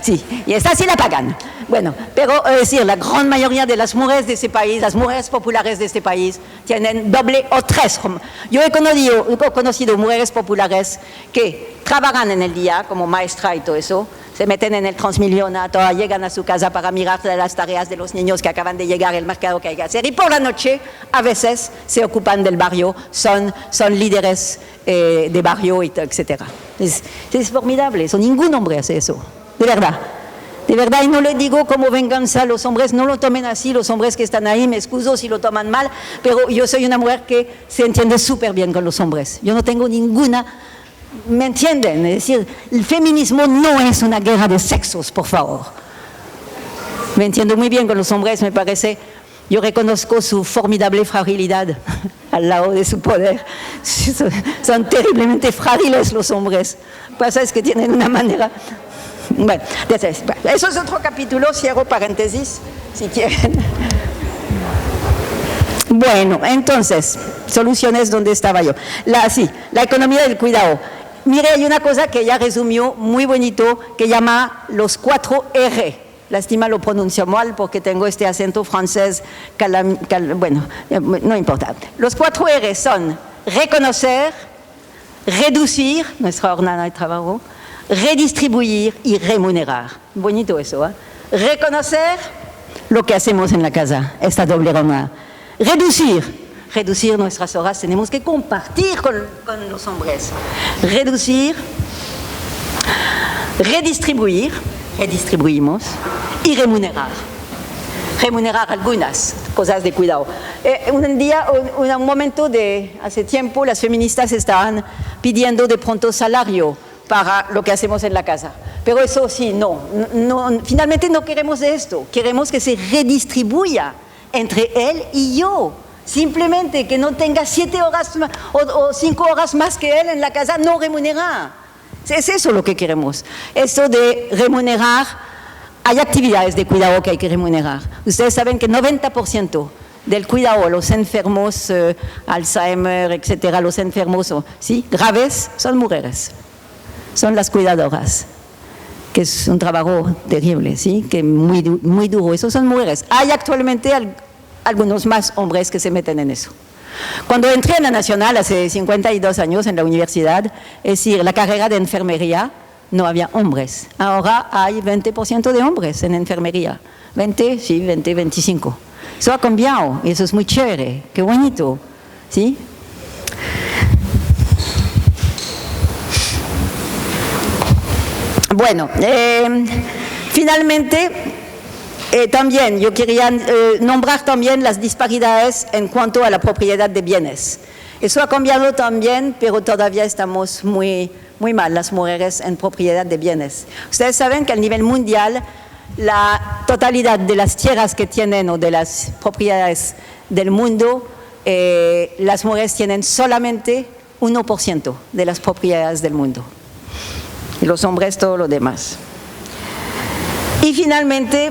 Sí, y esta sí la pagan. Bueno, pero es decir, la gran mayoría de las mujeres de este país, las mujeres populares de este país, tienen doble o tres. Yo he conocido mujeres populares que trabajan en el día como maestra y todo eso, se meten en el Transmiliona, todas llegan a su casa para mirar las tareas de los niños que acaban de llegar, el mercado que hay que hacer, y por la noche a veces se ocupan del barrio, son líderes de barrio, etc. Es formidable, eso, ningún hombre hace eso, de verdad. De verdad, y no le digo como venganza a los hombres, no lo tomen así, los hombres que están ahí, me excuso si lo toman mal, pero yo soy una mujer que se entiende súper bien con los hombres, yo no tengo ninguna... ¿Me entienden? Es decir, el feminismo no es una guerra de sexos, por favor. Me entiendo muy bien con los hombres, me parece. Yo reconozco su formidable fragilidad al lado de su poder. Son terriblemente frágiles los hombres. Lo que pasa es que tienen una manera... Bueno, eso es otro capítulo, cierro paréntesis, si quieren. Bueno, entonces, soluciones, ¿dónde estaba yo? La economía del cuidado. Mire, hay una cosa que ella resumió muy bonito, que llama los 4 R. Lástima lo pronuncio mal porque tengo este acento francés, bueno, no importa. Los 4 R son reconocer, reducir, nuestra jornada de trabajo, redistribuir y remunerar. Bonito eso, ¿eh? Reconocer lo que hacemos en la casa, esta doble jornada. Reducir nuestras horas, tenemos que compartir con los hombres. Redistribuimos y remunerar. Remunerar algunas cosas de cuidado. Un momento hace tiempo, las feministas estaban pidiendo de pronto salario para lo que hacemos en la casa. Pero eso sí, no, finalmente no queremos esto, queremos que se redistribuya entre él y yo. Simplemente que no tenga 7 horas o 5 horas más que él en la casa no remunerada. Es eso lo que queremos. Eso de remunerar, hay actividades de cuidado que hay que remunerar. Ustedes saben que 90% del cuidado a los enfermos, Alzheimer, etcétera, los enfermos ¿sí? graves, son mujeres. Son las cuidadoras, que es un trabajo terrible, ¿sí? Que muy duro. Esos son mujeres. Hay actualmente algunos más hombres que se meten en eso. Cuando entré en la Nacional hace 52 años en la universidad, es decir, la carrera de enfermería, no había hombres. Ahora hay 20% de hombres en enfermería. 25. Eso ha cambiado y eso es muy chévere, qué bonito, ¿sí? Bueno, finalmente, también yo quería nombrar también las disparidades en cuanto a la propiedad de bienes. Eso ha cambiado también, pero todavía estamos muy mal las mujeres en propiedad de bienes. Ustedes saben que a nivel mundial la totalidad de las tierras que tienen o de las propiedades del mundo, las mujeres tienen solamente 1% de las propiedades del mundo. Y los hombres todo lo demás. Y finalmente,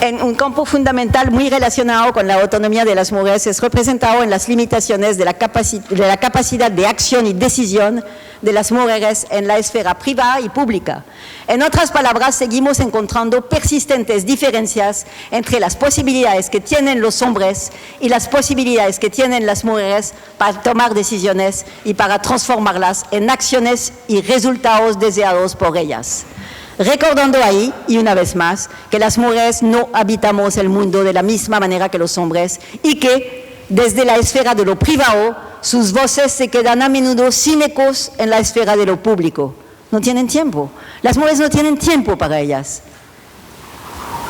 en un campo fundamental muy relacionado con la autonomía de las mujeres es representado en las limitaciones de la capacidad de acción y decisión de las mujeres en la esfera privada y pública. En otras palabras, seguimos encontrando persistentes diferencias entre las posibilidades que tienen los hombres y las posibilidades que tienen las mujeres para tomar decisiones y para transformarlas en acciones y resultados deseados por ellas. Recordando ahí, y una vez más, que las mujeres no habitamos el mundo de la misma manera que los hombres y que, desde la esfera de lo privado, sus voces se quedan a menudo sin ecos en la esfera de lo público. No tienen tiempo. Las mujeres no tienen tiempo para ellas.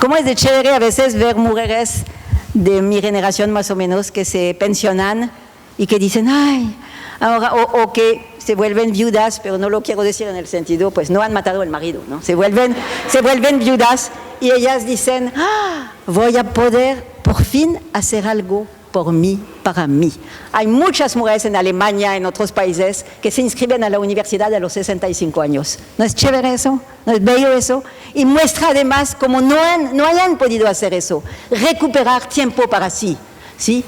Como es de chévere a veces ver mujeres de mi generación más o menos que se pensionan y que dicen, ay, ahora, o que se vuelven viudas, pero no lo quiero decir en el sentido, pues no han matado al marido, ¿no? Se vuelven viudas y ellas dicen, voy a poder por fin hacer algo por mí para mí. Hay muchas mujeres en Alemania, en otros países, que se inscriben a la universidad a los 65 años. ¿No es chévere eso? ¿No es bello eso? Y muestra además cómo no hayan podido hacer eso. Recuperar tiempo para sí, ¿sí?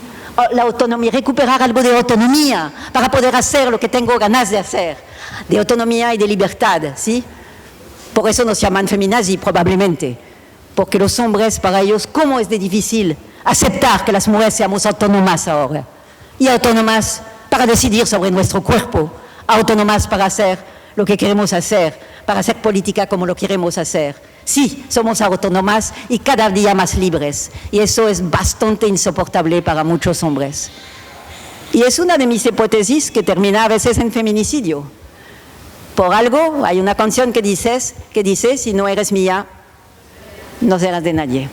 La autonomía, recuperar algo de autonomía para poder hacer lo que tengo ganas de hacer. De autonomía y de libertad, ¿sí? Por eso nos llaman feminazi, probablemente. Porque los hombres, para ellos, ¿cómo es de difícil aceptar que las mujeres seamos autónomas ahora? Y autónomas para decidir sobre nuestro cuerpo, autónomas para hacer lo que queremos hacer, para hacer política como lo queremos hacer. Sí, somos autónomas y cada día más libres. Y eso es bastante insoportable para muchos hombres. Y es una de mis hipótesis que termina a veces en feminicidio. Por algo, hay una canción que dice, si no eres mía, no serás de nadie.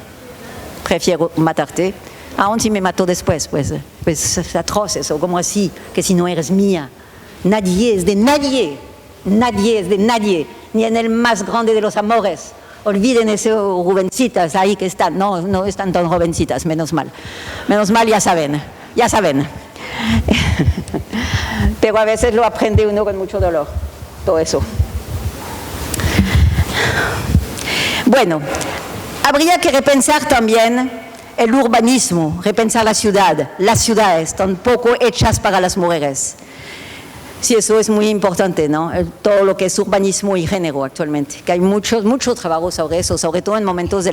Prefiero matarte. Aún si me mató después, pues es atroz eso, como así, que si no eres mía. Nadie es de nadie. Nadie es de nadie, ni en el más grande de los amores. Olviden esos jovencitas ahí que están. No están tan jovencitas, menos mal. Menos mal, ya saben. Pero a veces lo aprende uno con mucho dolor, todo eso. Bueno, habría que repensar también el urbanismo, repensar la ciudad, las ciudades tampoco hechas para las mujeres. Sí, eso es muy importante, ¿no? Todo lo que es urbanismo y género actualmente, que hay mucho trabajo sobre eso, sobre todo en momentos de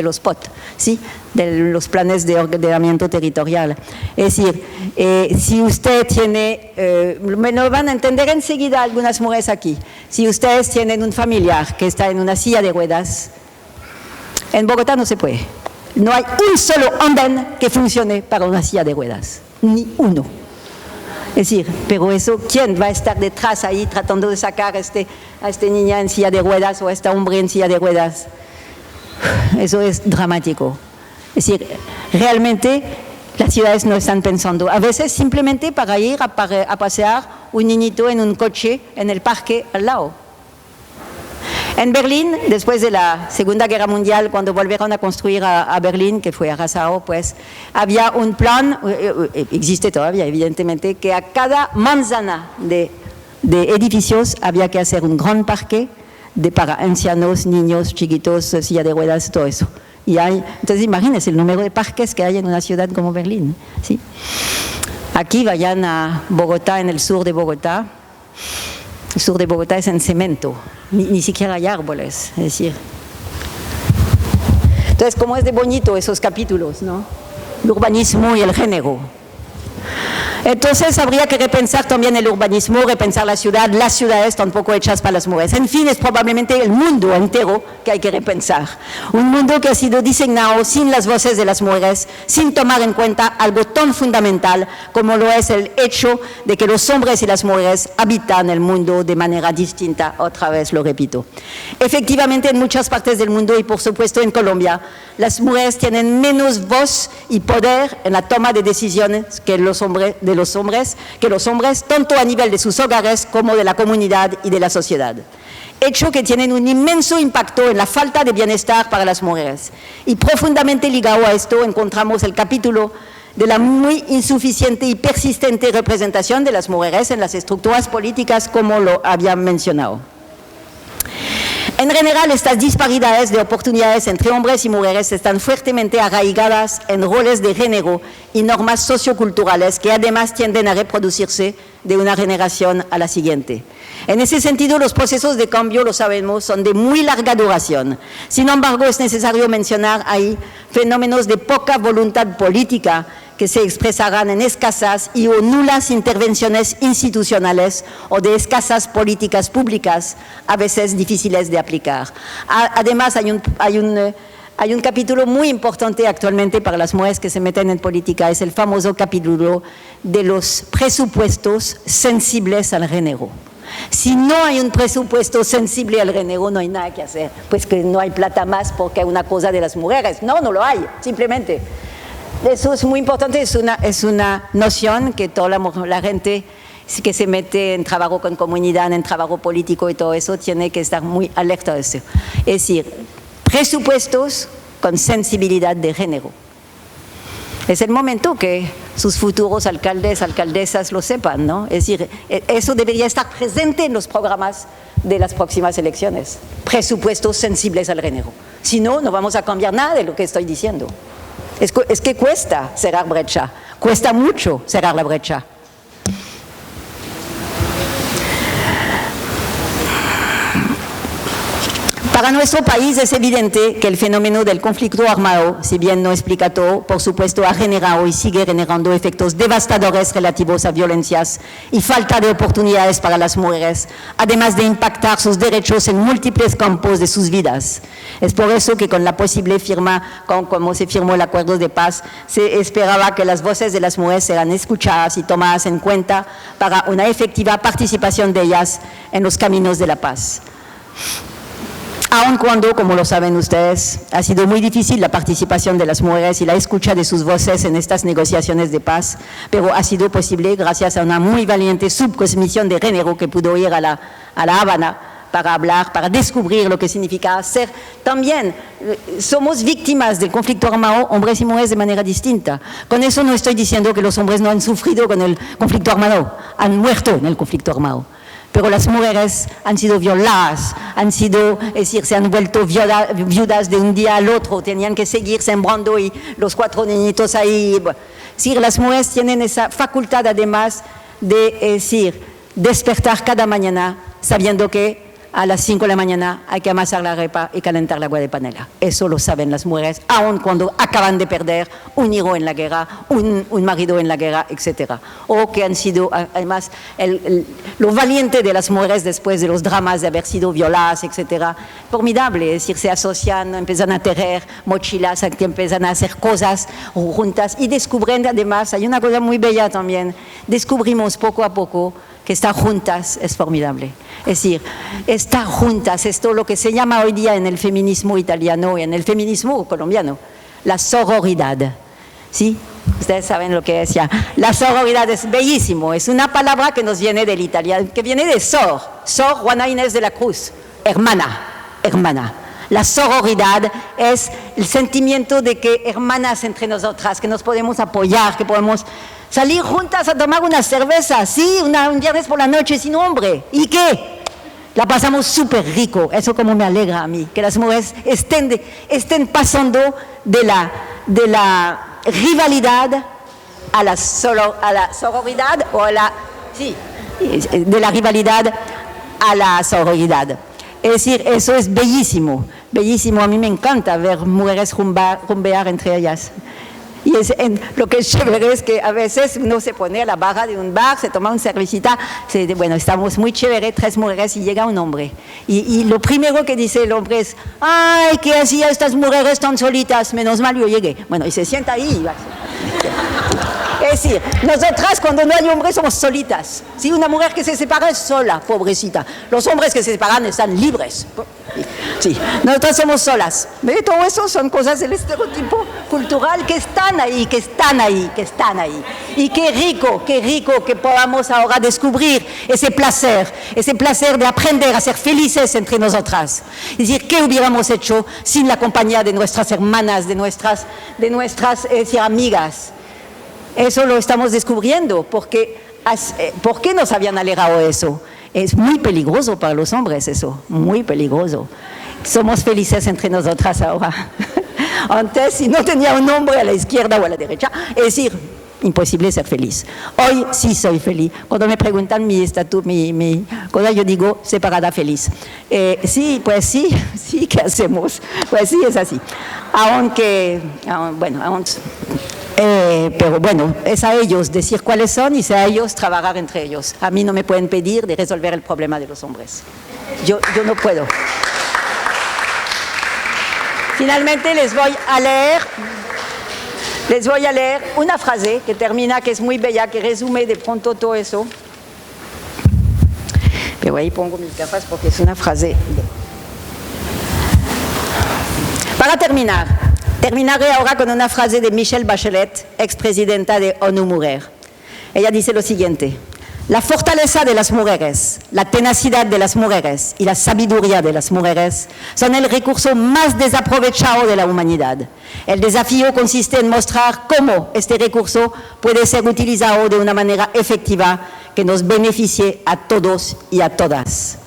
los POT, ¿sí? De los planes de ordenamiento territorial. Es decir, si usted tiene, me lo van a entender enseguida algunas mujeres aquí, si ustedes tienen un familiar que está en una silla de ruedas, en Bogotá no se puede. No hay un solo andén que funcione para una silla de ruedas, ni uno. Es decir, pero eso, ¿quién va a estar detrás ahí tratando de sacar a esta niña en silla de ruedas o a este hombre en silla de ruedas? Eso es dramático. Es decir, realmente las ciudades no están pensando. A veces simplemente para ir a pasear un niñito en un coche en el parque al lado. En Berlín, después de la Segunda Guerra Mundial, cuando volvieron a construir a Berlín, que fue arrasado, pues había un plan, existe todavía evidentemente, que a cada manzana de edificios había que hacer un gran parque para ancianos, niños, chiquitos, silla de ruedas, todo eso. Entonces imagínense el número de parques que hay en una ciudad como Berlín, ¿sí? Aquí vayan a Bogotá, en el sur de Bogotá. El sur de Bogotá es en cemento, ni siquiera hay árboles, es decir. Entonces, ¿cómo es de bonito esos capítulos, no? El urbanismo y el género. Entonces, habría que repensar también el urbanismo, repensar las ciudades tampoco hechas para las mujeres. En fin, es probablemente el mundo entero que hay que repensar. Un mundo que ha sido diseñado sin las voces de las mujeres, sin tomar en cuenta algo tan fundamental como lo es el hecho de que los hombres y las mujeres habitan el mundo de manera distinta, otra vez lo repito. Efectivamente, en muchas partes del mundo y por supuesto en Colombia, las mujeres tienen menos voz y poder en la toma de decisiones que los hombres, tanto a nivel de sus hogares como de la comunidad y de la sociedad. Hecho que tienen un inmenso impacto en la falta de bienestar para las mujeres. Y profundamente ligado a esto encontramos el capítulo de la muy insuficiente y persistente representación de las mujeres en las estructuras políticas, como lo había mencionado. En general, estas disparidades de oportunidades entre hombres y mujeres están fuertemente arraigadas en roles de género y normas socioculturales que además tienden a reproducirse de una generación a la siguiente. En ese sentido, los procesos de cambio, lo sabemos, son de muy larga duración. Sin embargo, es necesario mencionar ahí fenómenos de poca voluntad política que se expresarán en escasas y o nulas intervenciones institucionales o de escasas políticas públicas, a veces difíciles de aplicar. Además, hay un capítulo muy importante actualmente para las mujeres que se meten en política, es el famoso capítulo de los presupuestos sensibles al género. Si no hay un presupuesto sensible al género, no hay nada que hacer, pues que no hay plata más porque es una cosa de las mujeres. No lo hay, simplemente. Eso es muy importante, es una noción que toda la gente que se mete en trabajo con comunidad, en trabajo político y todo eso, tiene que estar muy alerta de eso. Es decir, presupuestos con sensibilidad de género. Es el momento que sus futuros alcaldes, alcaldesas lo sepan, ¿no? Es decir, eso debería estar presente en los programas de las próximas elecciones. Presupuestos sensibles al género. Si no, no vamos a cambiar nada de lo que estoy diciendo. Es que cuesta cerrar brecha, cuesta mucho cerrar la brecha. Para nuestro país es evidente que el fenómeno del conflicto armado, si bien no explica todo, por supuesto ha generado y sigue generando efectos devastadores relativos a violencias y falta de oportunidades para las mujeres, además de impactar sus derechos en múltiples campos de sus vidas. Es por eso que con la posible firma, como se firmó el acuerdo de paz, se esperaba que las voces de las mujeres serán escuchadas y tomadas en cuenta para una efectiva participación de ellas en los caminos de la paz. Aun cuando, como lo saben ustedes, ha sido muy difícil la participación de las mujeres y la escucha de sus voces en estas negociaciones de paz, pero ha sido posible gracias a una muy valiente subcomisión de género que pudo ir a La Habana para hablar, para descubrir lo que significa ser. También somos víctimas del conflicto armado, hombres y mujeres, de manera distinta. Con eso no estoy diciendo que los hombres no han sufrido con el conflicto armado, han muerto en el conflicto armado. Pero las mujeres han sido violadas, es decir, se han vuelto viudas de un día al otro, tenían que seguir sembrando y los 4 niñitos ahí. Es decir, las mujeres tienen esa facultad además de despertar cada mañana sabiendo que a las 5 de la mañana hay que amasar la arepa y calentar el agua de panela. Eso lo saben las mujeres, aun cuando acaban de perder un hijo en la guerra, un marido en la guerra, etc. O que han sido, además, lo valiente de las mujeres después de los dramas de haber sido violadas, etc. Formidable, es decir, se asocian, empiezan a tejer mochilas, empiezan a hacer cosas juntas y descubren, además, hay una cosa muy bella también, descubrimos poco a poco que estar juntas es formidable. Es decir, estar juntas es todo lo que se llama hoy día en el feminismo italiano y en el feminismo colombiano, la sororidad. ¿Sí? Ustedes saben lo que es ya. La sororidad es bellísimo, es una palabra que nos viene del italiano, que viene de Sor Juana Inés de la Cruz, hermana. La sororidad es el sentimiento de que hermanas entre nosotras, que nos podemos apoyar, que podemos salir juntas a tomar una cerveza, sí, un viernes por la noche sin hombre. ¿Y qué? La pasamos súper rico. Eso como me alegra a mí, que las mujeres estén pasando de la rivalidad a la sororidad o de la rivalidad a la sororidad. Es decir, eso es bellísimo, bellísimo. A mí me encanta ver mujeres rumbear entre ellas. Y lo que es chévere es que a veces uno se pone a la barra de un bar, se toma una cervecita, bueno, estamos muy chévere, 3 mujeres y llega un hombre. Y lo primero que dice el hombre es, ¡ay, qué hacía estas mujeres tan solitas! Menos mal yo llegué. Bueno, y se sienta ahí. Es decir, nosotras cuando no hay hombres somos solitas. ¿Sí? Una mujer que se separa es sola, pobrecita. Los hombres que se separan están libres. Sí, nosotras somos solas. ¿Ve? Todo eso son cosas del estereotipo cultural que están ahí. Y qué rico que podamos ahora descubrir ese placer de aprender a ser felices entre nosotras. Es decir, ¿qué hubiéramos hecho sin la compañía de nuestras hermanas, de nuestras amigas? Eso lo estamos descubriendo, ¿por qué nos habían alegado eso? Es muy peligroso para los hombres eso, muy peligroso. Somos felices entre nosotras ahora. Antes, si no tenía un hombre a la izquierda o a la derecha, es decir, imposible ser feliz. Hoy sí soy feliz. Cuando me preguntan mi estatus, cosa, yo digo separada feliz. Sí, ¿qué hacemos? Pues sí, es así. Pero bueno, es a ellos decir cuáles son y es a ellos trabajar entre ellos. A mí no me pueden pedir de resolver el problema de los hombres. Yo no puedo. Finalmente les voy a leer una frase que termina, que es muy bella, que resume de pronto todo eso. Pero ahí pongo mis gafas porque es una frase. Para terminaré ahora con una frase de Michelle Bachelet, expresidenta de ONU Mujer. Ella dice lo siguiente: La fortaleza de las mujeres, la tenacidad de las mujeres y la sabiduría de las mujeres son el recurso más desaprovechado de la humanidad. El desafío consiste en mostrar cómo este recurso puede ser utilizado de una manera efectiva que nos beneficie a todos y a todas.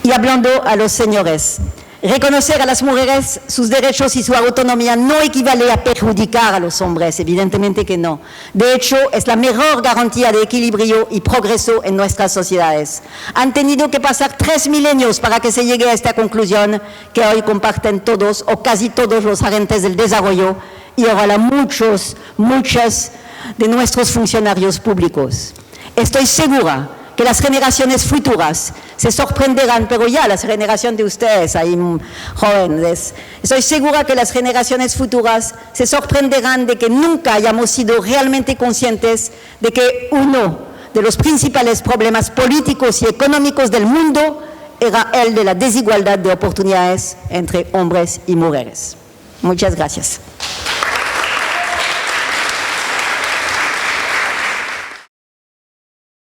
Y hablando a los señores, reconocer a las mujeres sus derechos y su autonomía no equivale a perjudicar a los hombres, evidentemente que no. De hecho, es la mejor garantía de equilibrio y progreso en nuestras sociedades. Han tenido que pasar 3 milenios para que se llegue a esta conclusión que hoy comparten todos o casi todos los agentes del desarrollo y ojalá muchas de nuestros funcionarios públicos. Estoy segura que las generaciones futuras se sorprenderán, pero ya las generaciones de ustedes, ahí jóvenes, estoy segura que las generaciones futuras se sorprenderán de que nunca hayamos sido realmente conscientes de que uno de los principales problemas políticos y económicos del mundo era el de la desigualdad de oportunidades entre hombres y mujeres. Muchas gracias.